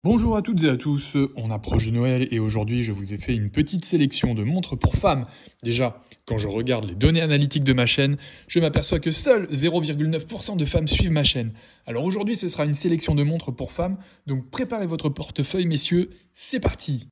Bonjour à toutes et à tous, on approche de Noël et aujourd'hui je vous ai fait une petite sélection de montres pour femmes. Déjà, quand je regarde les données analytiques de ma chaîne, je m'aperçois que seuls 0,9% de femmes suivent ma chaîne. Alors aujourd'hui ce sera une sélection de montres pour femmes, donc préparez votre portefeuille messieurs, c'est parti!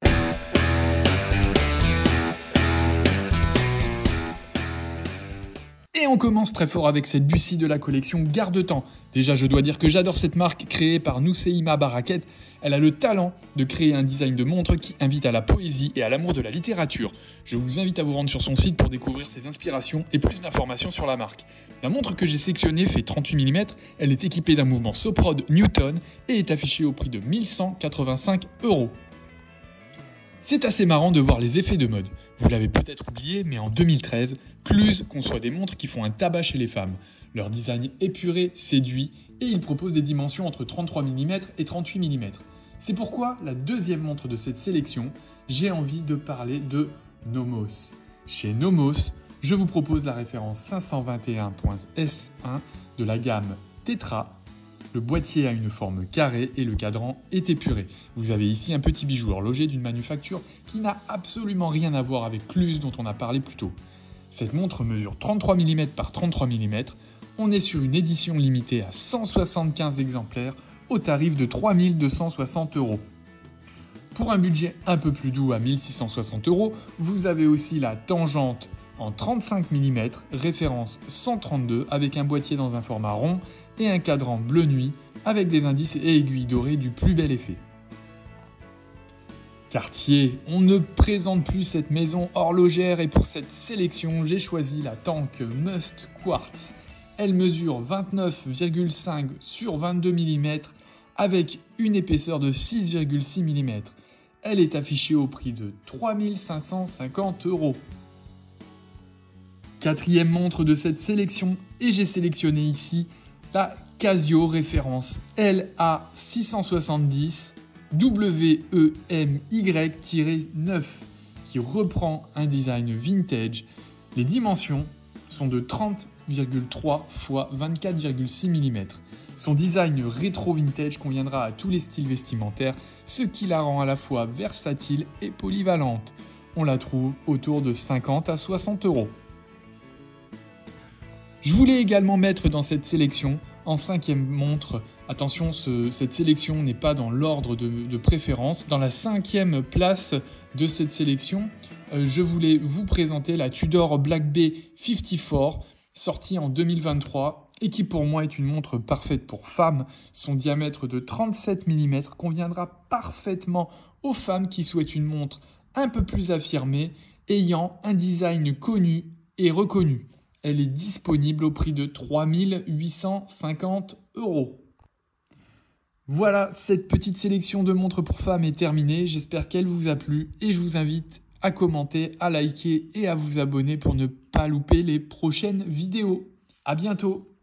Et on commence très fort avec cette Bussy de la collection Garde-Temps. Déjà, je dois dire que j'adore cette marque créée par Nousseima Baraket. Elle a le talent de créer un design de montre qui invite à la poésie et à l'amour de la littérature. Je vous invite à vous rendre sur son site pour découvrir ses inspirations et plus d'informations sur la marque. La montre que j'ai sélectionnée fait 38 mm, elle est équipée d'un mouvement Soprod Newton et est affichée au prix de 1185 €. C'est assez marrant de voir les effets de mode. Vous l'avez peut-être oublié, mais en 2013, Cluse conçoit des montres qui font un tabac chez les femmes. Leur design épuré séduit et ils proposent des dimensions entre 33 mm et 38 mm. C'est pourquoi la deuxième montre de cette sélection, j'ai envie de parler de Nomos. Chez Nomos, je vous propose la référence 521.S1 de la gamme Tetra. Le boîtier a une forme carrée et le cadran est épuré. Vous avez ici un petit bijou horloger d'une manufacture qui n'a absolument rien à voir avec Cluse dont on a parlé plus tôt. Cette montre mesure 33 mm par 33 mm. On est sur une édition limitée à 175 exemplaires au tarif de 3 260 €. Pour un budget un peu plus doux à 1660 €, vous avez aussi la tangente en 35 mm, référence 132 avec un boîtier dans un format rond et un cadran bleu nuit avec des indices et aiguilles dorées du plus bel effet. Cartier, on ne présente plus cette maison horlogère et pour cette sélection, j'ai choisi la Tank Must Quartz. Elle mesure 29,5 sur 22 mm avec une épaisseur de 6,6 mm. Elle est affichée au prix de 3 550 €. Quatrième montre de cette sélection et j'ai sélectionné ici la Casio référence LA670 WEMY-9 qui reprend un design vintage. Les dimensions sont de 30,3 x 24,6 mm. Son design rétro-vintage conviendra à tous les styles vestimentaires, ce qui la rend à la fois versatile et polyvalente. On la trouve autour de 50 à 60 €. Je voulais également mettre dans cette sélection, en cinquième montre, attention, cette sélection n'est pas dans l'ordre de préférence. Dans la cinquième place de cette sélection, je voulais vous présenter la Tudor Black Bay 54, sortie en 2023, et qui pour moi est une montre parfaite pour femmes. Son diamètre de 37 mm conviendra parfaitement aux femmes qui souhaitent une montre un peu plus affirmée, ayant un design connu et reconnu. Elle est disponible au prix de 3 850 €. Voilà, cette petite sélection de montres pour femmes est terminée. J'espère qu'elle vous a plu et je vous invite à commenter, à liker et à vous abonner pour ne pas louper les prochaines vidéos. À bientôt!